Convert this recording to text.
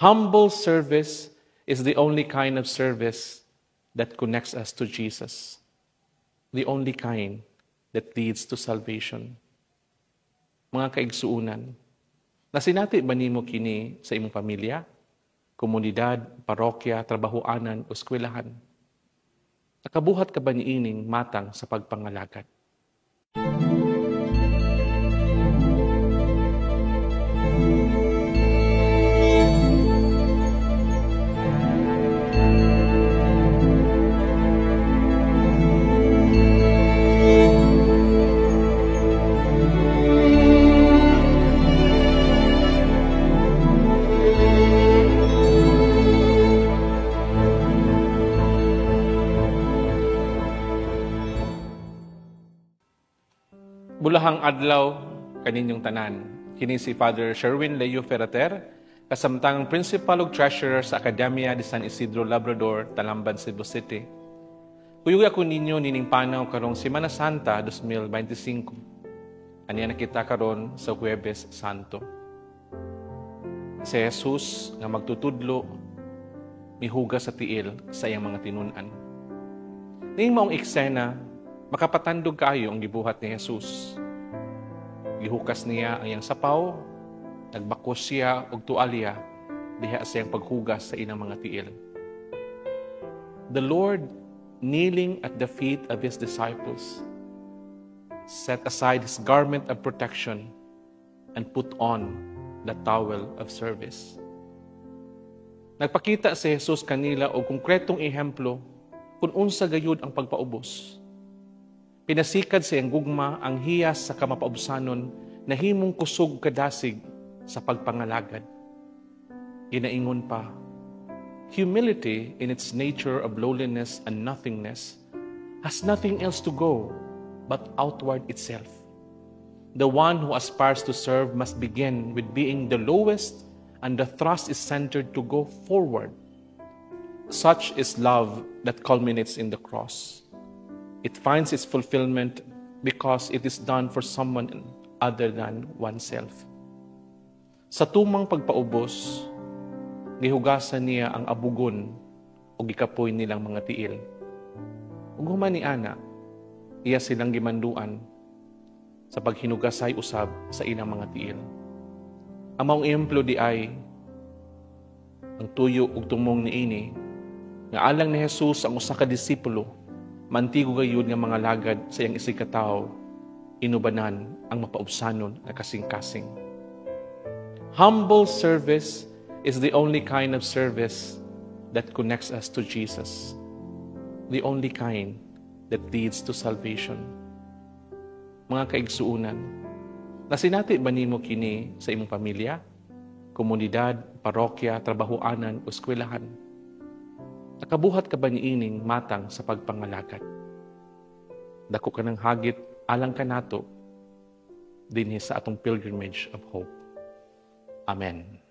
Humble service is the only kind of service that connects us to Jesus. The only kind that leads to salvation. Mga kaigsuunan, nasinati ba nimo kini sa imong pamilya, komunidad, parokya, trabahoanan o eskwelahan? Nakabuhat ka ba niining matang sa pagpangalagad? Bulahang adlaw kaninyong tanan. Kini si Father Sherwin Leo Ferrater, kasamtangang Principal ug Treasurer sa Academia de San Isidro Labrador, Talamban, Cebu City. Kuyugi ako ninyo nining panaw karong Semana Santa 2025. Aniya nakita karon sa Huwebes Santo. Si Jesus nga magtutudlo, mihuga sa tiil sa iyang mga tinun-an. Ning maong eksena, makapatandog kaayo ang gibuhat ni Jesus. Gihukas niya ang iyang sapaw, nagbakos siya og tualya diha sa iyang paghugas sa inang mga tiil. The Lord, kneeling at the feet of His disciples, set aside His garment of protection and put on the towel of service. Nagpakita si Jesus kanila og konkretong ehemplo kung unsa gayud ang pagpaubos. Pinasikad sa iyang gugma ang hiyas sa kamapaubsanon na himong kusog kadasig sa pagpangalagad. Ginaingon pa, humility in its nature of lowliness and nothingness has nothing else to go but outward itself. The one who aspires to serve must begin with being the lowest, and the thrust is centered to go forward. Such is love that culminates in the cross. It finds its fulfillment because it is done for someone other than oneself. Sa tumang pagpaubos, gihugasan niya ang abugon o gikapoy nilang mga tiil. Ug human ni ana, iya silang gimanduan sa paghinugasay usab sa ilang mga tiil. Ang maong ehemplo di ay ang tuyo ug tumong niini nga alang ni Jesus ang usa ka disipulo, mantigo gayud nga mga lagad sa iyang isigkatawo, inubanan ang mapaubsanon na kasing-kasing. Humble service is the only kind of service that connects us to Jesus. The only kind that leads to salvation. Mga kaigsuunan, nasinati ba nimo kini sa imong pamilya, komunidad, parokya, trabahoanan o eskwelahan? Nakabuhat ka ba niining matang sa pagpangalagad? Dako ka ng hagit, alang ka nato, dinhi sa atong pilgrimage of hope. Amen.